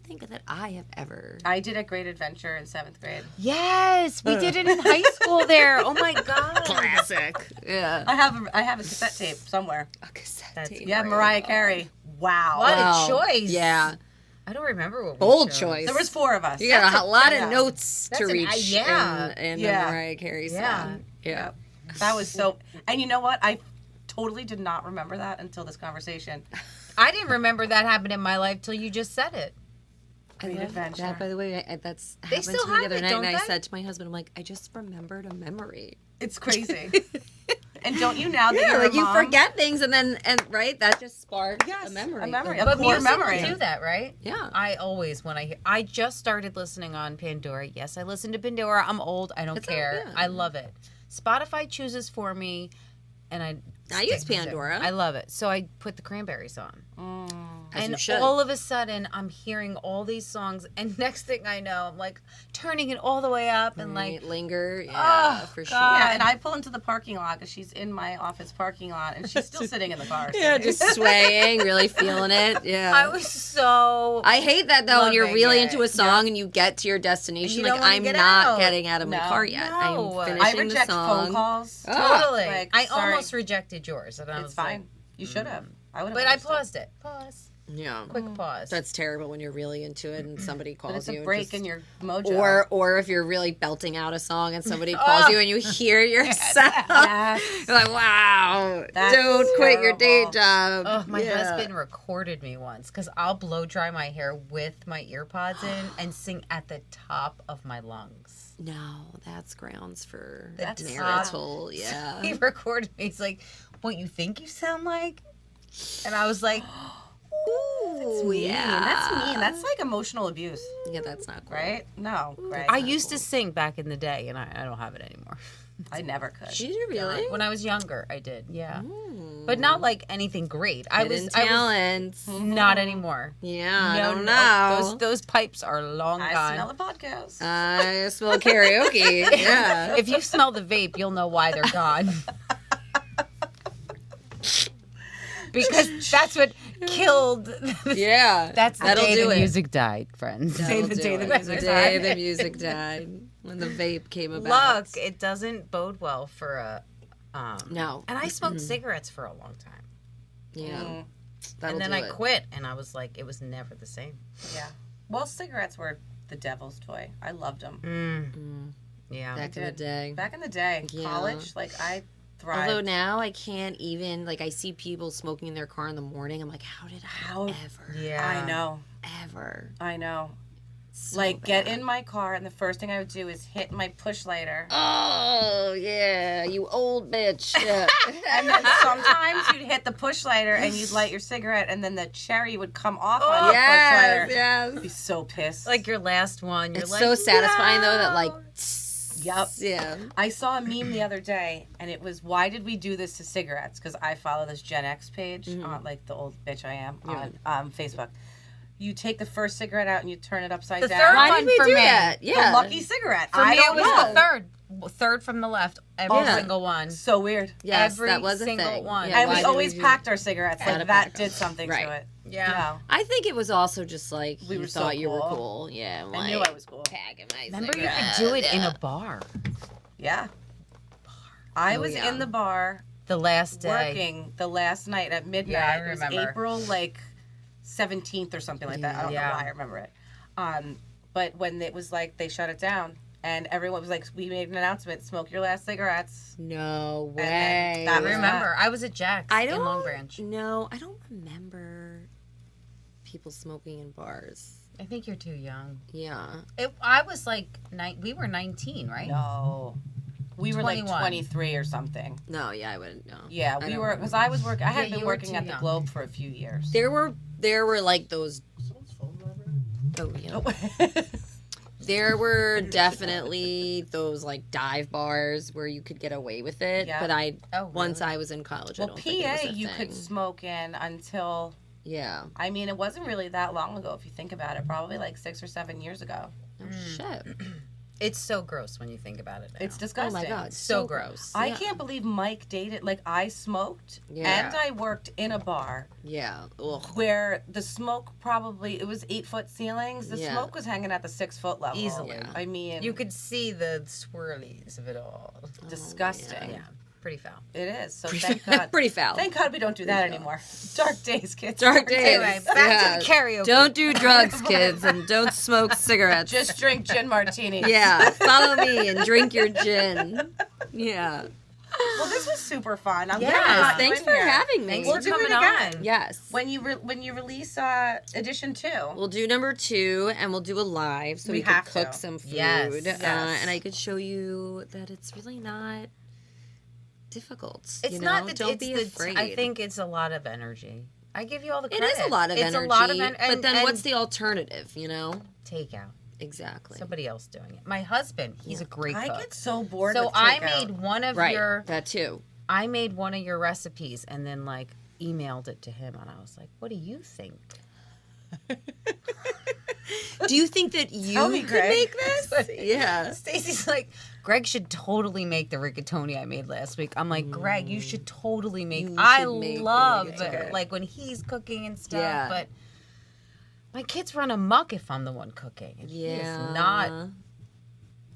think that I have ever. I did a Great Adventure in 7th grade. Yes, we did it in high school. There. Oh my God. Classic. Yeah. I have a cassette tape somewhere. A cassette That's tape. Yeah, Mariah Carey. Wow. What Wow. a choice. Yeah. I don't remember what we Bold chose. choice. There was 4 of us. You got a lot yeah. of notes That's to an- reach yeah. in Yeah. the Mariah Carey song. Yeah. Yeah. That was so. And you know what? I totally did not remember that until this conversation. I didn't remember that happened in my life till you just said it. Great adventure. That, by the way, that's They happened still to me the have other it, night, don't and I they? said to my husband, I'm like, I just remembered a memory. It's crazy. And don't you now that Yeah, you're like a you mom? forget things, and right, that just sparks Yes, a memory. a memory. But core music memory. will do that, right? Yeah. I always, when I just started listening on Pandora. Yes, I listen to Pandora. I'm old. I don't care. yeah. I love it. Spotify chooses for me, and I use stick with it. Pandora. I love it. So I put the Cranberries on. As you And should. all of a sudden, I'm hearing all these songs, and next thing I know, I'm like turning it all the way up, and like, Right, linger, yeah, Oh, for God. sure. Yeah, and I pull into the parking lot because she's in my office parking lot, and she's still sitting in the car. Yeah, singing. just swaying, really feeling it. Yeah. I was so. I hate that though when you're loving really it. into a song and you get to your destination. You Like don't wanna I'm get not out. getting out of my No. car yet. No. I'm I finishing reject the song. phone calls. Totally. Like, I sorry. almost rejected yours, and I It's was fine. like, You should have. I would have. but I paused it. Pause. Yeah. Quick pause. That's terrible when you're really into it and somebody calls But it's you. a and break just- in your mojo. or if you're really belting out a song and somebody calls you and you hear yourself. Yes. You're like, wow, That's don't quit your day terrible. job. Oh, my Yeah. husband recorded me once because I'll blow dry my hair with my ear pods in and sing at the top of my lungs. No, that's grounds for That's marital. Yeah. He recorded me. He's like, "What you think you sound like?" And I was like, Ooh, yeah. That's mean. That's like emotional abuse, Yeah, that's not cool. right? No, right. I used to sing back in the day, and I don't have it anymore. I never could. Did you really? When I was younger, I did, yeah, but not like anything great. I was talents. not anymore. Yeah, I No, don't no, know. those pipes are long I gone. smell a podcast. I smell karaoke. Yeah. If you smell the vape, you'll know why they're gone. Because that's what killed. Yeah. That's the That'll day do the it. music died, friends. That'll the do day the it. music The day died. the music died. When the vape came about. Look, it doesn't bode well for a. No. And I smoked cigarettes for a long time, Yeah. That'll and then do I it. quit, and I was like, it was never the same. Yeah. Well, cigarettes were the devil's toy. I loved them. Yeah. Back in the did. day. Back in the day, Yeah. college, like I thrived. Although now I can't even, like, I see people smoking in their car in the morning. I'm like, how did I ever? Yeah. I know. Ever. So Like, get bad. in my car, and the first thing I would do is hit my push lighter. Oh, yeah. You old bitch. Yeah. And then sometimes you'd hit the push lighter and you'd light your cigarette, and then the cherry would come off on your push lighter. yes. I'd be so pissed. Like your last one. You're It's like, so satisfying, though, that, like, Yep. yeah. I saw a meme the other day, and it was, why did we do this to cigarettes? Because I follow this Gen X page, on, like the old bitch I am, on Facebook. You take the first cigarette out and you turn it upside The down. third Why one did we for do me. that? Yeah. The lucky cigarette. For I me, don't it was know. the third from the left. Every Yeah. single one. So weird. Yes, Every that was a single thing. one. Yeah, And why we did always do packed our cigarettes. Gotta Like, pack that 'em. did something Right. to it. Yeah. No. I think it was also just like We you were so thought you were cool. cool. Yeah, like, I knew I was cool. Packing my Remember, you cigarette. could do it in a bar. Yeah. I Oh, was yeah. in the bar The last day. working the last night at midnight. Yeah, I It was remember. April like 17th or something like that. I don't know Yeah. why I remember it. But when it was like they shut it down and everyone was like, we made an announcement, smoke your last cigarettes. No then way. that I was remember. I was at Jack's I in don't Long Branch. No, I don't remember people smoking in bars. I think you're too young. Yeah. I was like, we were 19, right? No. We were like 21. 23 or something. No, yeah, I wouldn't know. Yeah, I we don't were, because I was working, I had Yeah, been you were working too at the young. Globe for a few years. There were like those. Someone's phone vibrating? Oh yeah. There were definitely those like dive bars where you could get away with it, Yeah. but Oh, once I was in college, I Well, don't think it was PA, a you thing. could smoke in until, Yeah. I mean, it wasn't really that long ago if you think about it. Probably like 6 or 7 years ago. Oh shit. It's so gross when you think about it now. It's Oh disgusting. my god. So gross. I Yeah. can't believe Mike dated, like, I smoked Yeah. and I worked in a bar Yeah. Ugh. where the smoke probably, it was 8-foot ceilings. The Yeah. smoke was hanging at the 6-foot level. Easily. Yeah. I mean, You could see the swirlies of it all. disgusting. Yeah, pretty foul. It is. So thank God. Pretty foul. Thank God we don't do that anymore. Dark days, kids. Dark days. Anyway, back to the karaoke. Don't do drugs, kids, and don't smoke cigarettes. Just drink gin martinis. yeah. Follow me and drink your gin. Yeah. Well, this was super fun. I'm Yes, glad I got you Thanks in for here. having me. Thanks We'll for do it coming again. on. Yes. When you release edition 2. We'll do number 2, and we'll do a live so We we can have cook to. some food. Yes. And I could show you that it's really not difficult. It's you not know? the. Don't it's be the, afraid. I think it's a lot of energy. I give you all the it credit. is a lot of it's energy. a lot of but then what's the alternative? You know? takeout? Exactly. Somebody else doing it. My husband, he's a great I cook. get so bored So with I takeout. made one of Right. your. That too. I made one of your recipes and then like emailed it to him, and I was like, "What do you think?" Do you think that you Tell me, could Greg. make this? Yeah. Stacy's like, Greg should totally make the rigatoni I made last week. I'm like, Greg, you should totally make. You I should make the love rigatoni. like when he's cooking and stuff, Yeah. but my kids run amok if I'm the one cooking. And he is not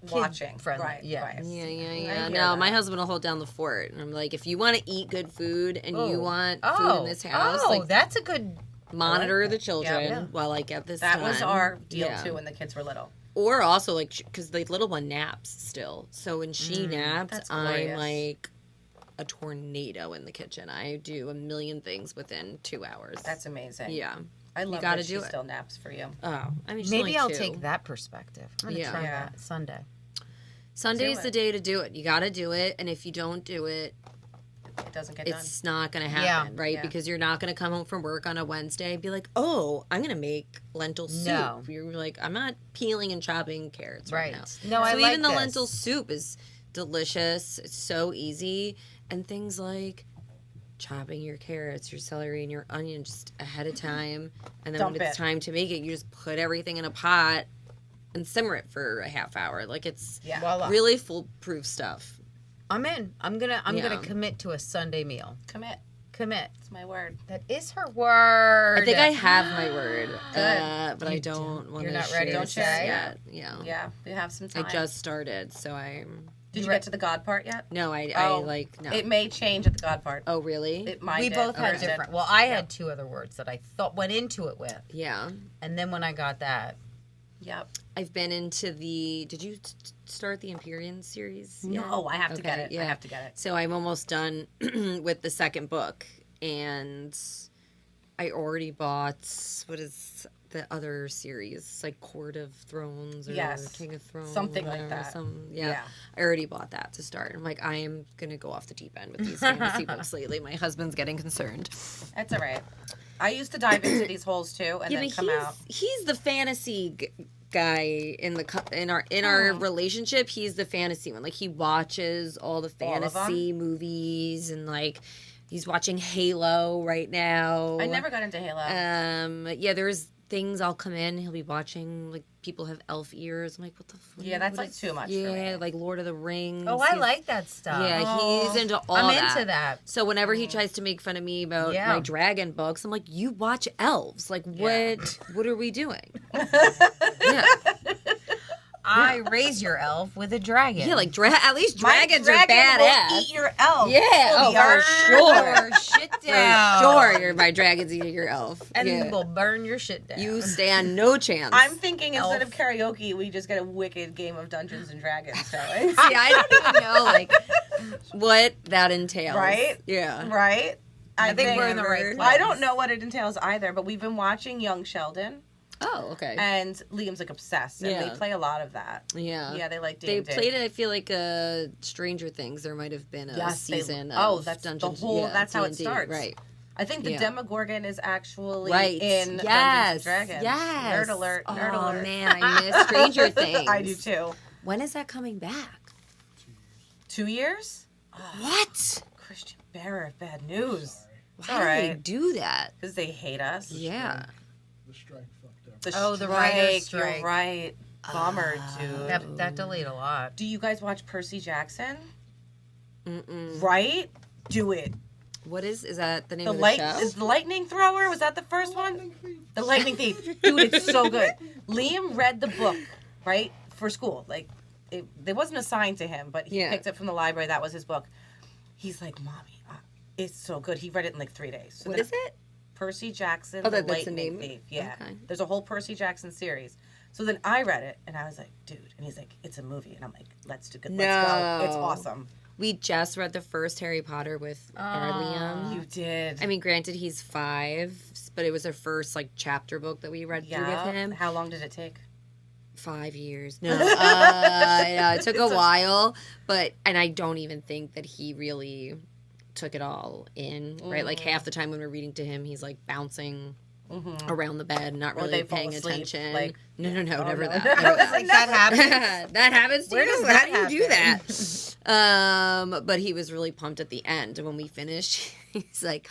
watching. friendly. Right. Yeah. Right. Yeah. hear No, my that. husband will hold down the fort. And I'm like, if you want to eat good food and you want food Oh, in this house, oh, like that's a good. monitor like the that. children Yeah. while I get this That done. was our deal Yeah. too when the kids were little. Or also like because the little one naps still, so when she naps, that's I'm glorious. like a tornado in the kitchen. I do a million things within 2 hours. That's amazing. yeah. I love gotta that she do it. still naps for you. Oh, I mean, she's Maybe only I'll 2. take that perspective. I'm gonna Yeah. try Yeah. that Sunday. Sunday's Do the it. day to do it. You got to do it, and if you don't do it, It doesn't get done. it's not going to happen, Yeah. right? Yeah. Because you're not going to come home from work on a Wednesday and be like, "Oh, I'm going to make lentil soup." No. You're like, "I'm not peeling and chopping carrots right, now." No, I So like even the this. lentil soup is delicious. It's so easy, and things like chopping your carrots, your celery, and your onion just ahead of time, and then Dump when it's it. time to make it, you just put everything in a pot and simmer it for a half hour. Like it's Yeah. Voila. really foolproof stuff. I'm in. I'm gonna Yeah. commit to a Sunday meal. Commit. Commit. It's my word. That is her word. I think I have my word, Good. but I You don't want You're to not ready share to it say? yet. Yeah. Yeah, we have some I time. just started, so I'm. Did you get to the God part yet? No, I Oh. like no. It may change at the God part. Oh really? It might. We both had Okay. different. Well, I had 2 other words that I thought went into it with, Yeah. and then when I got that, Yep. I've been into the. Did you start the Empyrean series? No, I have to get Okay, it. yeah. I have to get it. So I'm almost done with the second book, and I already bought what is the other series, like Court of Thrones or Yes. King of Thrones, Something like whatever, that. Yeah, I already bought that to start. I'm like, I am gonna go off the deep end with these fantasy books lately. My husband's getting concerned. That's all right. I used to dive into these holes too, and then but come out. he's the fantasy guy in our relationship. He's the fantasy one. Like he watches all the All of them? fantasy movies and like he's watching Halo right now. I never got into Halo. Yeah, there's things I'll come in. He'll be watching like people have elf ears. I'm like, what the? Yeah, that's, what like, is- too much for Yeah, me. like Lord of the Rings. oh, I He's- like that stuff. Yeah, he's into all I'm that. into that. So whenever he tries to make fun of me about Yeah. my dragon books, I'm like, you watch elves. Like, Yeah. what are we doing? Yeah. I raise your elf with a dragon. Yeah, like at least My dragons dragon are badass. will eat your elf. Yeah, We'll oh, be for our- sure. Your shit For down. sure, my dragon's eating your elf. And Yeah. we'll burn your shit down. You stand no chance. I'm thinking instead of Elf. karaoke, we just get a wicked game of Dungeons and Dragons. So See, I don't even know like what that entails. Right? Yeah. right? I think we're in the right place. I don't know what it entails either, but we've been watching Young Sheldon, Oh, okay. and Liam's like obsessed, and Yeah. they play a lot of that. Yeah. Yeah, they like They D&D. played it. I feel like Stranger Things. There might have been a Yes, they- season. oh, of that's the Dungeons. whole- Yeah, that's how it D&D, starts. Right. I think the Yeah. Demogorgon is actually Right. in Yes. Dungeons and Dragons. Yes. Nerd alert. Nerd oh, alert. man, I miss Stranger Things. I do too. When is that coming back? 2 years? What? Christian Bearer of bad news. Why all do they right. do that? Because they hate us. Yeah. The strike fucked up. The Oh, the writer's strike. You're right. Bummer, dude. That delayed a lot. Do you guys watch Percy Jackson? Mm-mm. Right? Do it. What is that the name The of the light show? is the lightning thrower. Was that the first one? The lightning thief. Dude, it's so good. Liam read the book, right, for school. Like, it wasn't assigned to him, but he Yeah. picked it from the library. That was his book. He's like, Mommy, it's so good. He read it in like 3 days. So What then is it? Percy Jackson, Oh, the that's the Lightning name? Thief. Yeah. Okay. There's a whole Percy Jackson series. So then I read it, and I was like, dude. And he's like, it's a movie. And I'm like, let's go. It's No. awesome. We just read the first Harry Potter with our Liam. You did. I mean, granted, he's 5, but it was our first like chapter book that we read through with him. How long did it take? 5 years. No, yeah, it took a while, and I don't even think that he really took it all in, right? Like half the time when we're reading to him, he's like bouncing around the bed, not really paying attention. Like, no, never no. that. Never that. Like that happens. That happens to Where you? does that How do you do that? But he was really pumped at the end. And when we finished, he's like,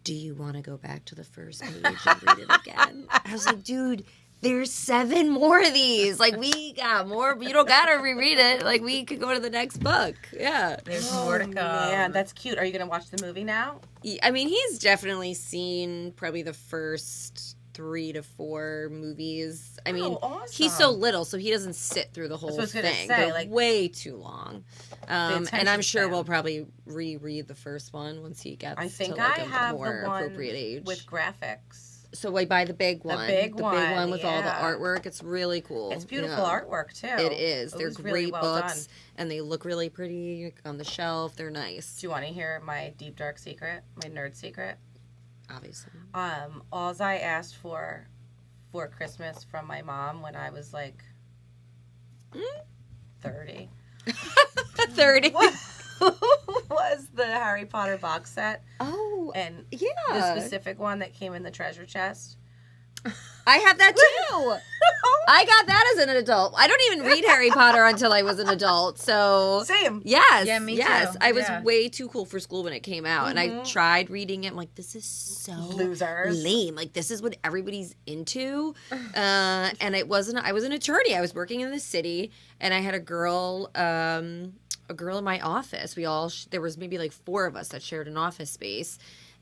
do you want to go back to the first page and read it again? I was like, dude, there's 7 more of these. Like, we got more. You don't got to reread it. Like, we could go to the next book. Yeah. There's more to come. Man, that's cute. Are you going to watch the movie now? I mean, he's definitely seen probably the first 3 to 4 movies. I mean, awesome. He's so little, so he doesn't sit through the whole That's what I was thing. gonna say, They're like, way too long. And I'm attention sure span. we'll probably reread the first one once he gets I think to like I a have more the one appropriate age. with graphics. So I buy the big one. big the big one with all the yeah. artwork. It's really cool. It's beautiful artwork, too. It is. It They're was great really well books, done. and they look really pretty on the shelf. They're nice. Do you want to hear my deep, dark secret? My nerd secret? Obviously. Alls I asked for Christmas from my mom when I was like 30 30. was the Harry Potter box set. Oh, And yeah. the specific one that came in the treasure chest. I have that too. I got that as an adult. I don't even read Harry Potter until I was an adult. So Same. yes, Yeah, me yes. too. I was Yeah. way too cool for school when it came out, and I tried reading it. I'm like, this is so Losers. lame. Like, this is what everybody's into. And it wasn't. I was an attorney. I was working in the city, and I had a girl. A girl in my office. There was maybe like 4 of us that shared an office space.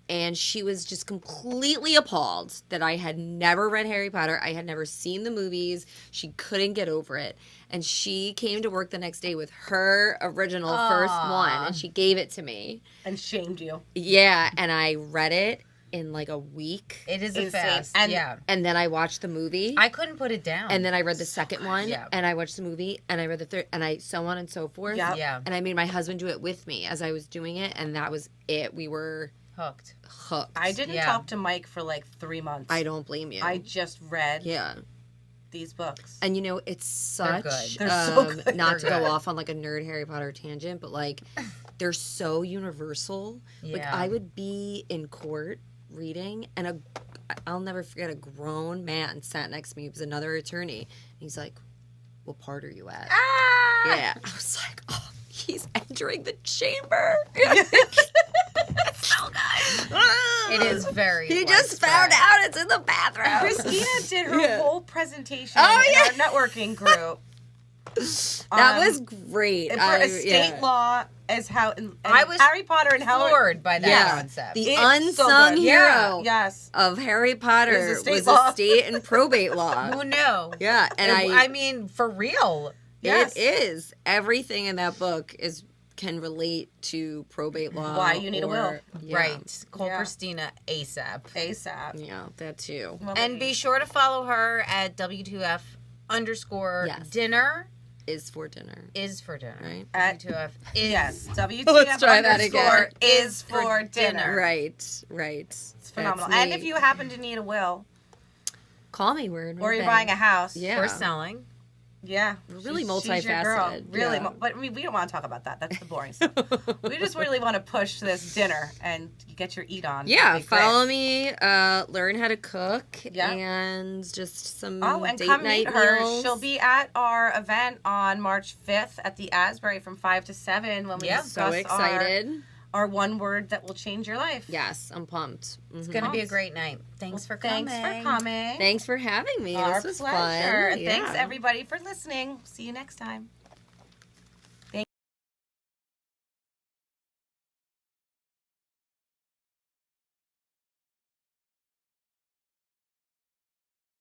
And she was just completely appalled that I had never read Harry Potter. I had never seen the movies. She couldn't get over it. And she came to work the next day with her original first one. And she gave it to me. And shamed you. Yeah. And I read it in like a week. It is a Insane. fast. And- yeah. And then I watched the movie. I couldn't put it down. And then I read the second one. Yeah. And I watched the movie. And I read the third. And I so on and so forth. Yep. Yeah. And I made my husband do it with me as I was doing it. And that was it. We were Hooked. hooked. I didn't Yeah. talk to Mike for like 3 months. I don't blame you. I just read yeah. these books. And you know, it's such good. They're so good. not to They're go good. off on like a nerd Harry Potter tangent, but like they're so universal. Like Yeah. I would be in court reading, and I'll never forget, a grown man sat next to me. He was another attorney. And he's like, "What part are you at?" Ah! Yeah, I was like, "Oh, he's entering the chamber." So good. It is very. He just found out it's in the bathroom. Christina did her Yeah. whole presentation Oh, in yeah. our networking group. That was great. For estate yeah. law as how and I was Harry Potter and how floored by that Yeah. concept. The It's so unsung good. hero Yeah, yes. of Harry Potter Is estate was law. estate and probate law. Who knew? Yeah, and I mean, for real. Yes. it is everything in that book can relate to probate law. Why you need a will. Yeah. Right. Call Yeah. Christina ASAP. ASAP. Yeah, that too. And be sure to follow her at W2F_ Yes. dinner Is for dinner, is for dinner. right? At- W2F is Yes, WTF Let's try that underscore again. is for dinner. Right. It's phenomenal. That's And me. if you happen to need a will, call me, we're in or you're Burbank. buying a house, Yeah. We're selling. yeah, We're really she's your girl. multifaceted. Really, Yeah. but I mean, we don't want to talk about that. That's the boring stuff. We just really want to push this dinner and get your eat on. Yeah, It'd be great. follow me, learn how to cook, Yeah. and just some Oh, and date come night meet her. meals. She'll be at our event on March 5th at the Asbury from 5 to 7 when we Yeah, discuss so excited. our one word that will change your life. Yes, I'm pumped. It's Mhm. going to be a great night. Thanks for coming. Thanks for coming. Thanks for having me. Our This was pleasure. fun. And thanks Yeah. everybody for listening. See you next time.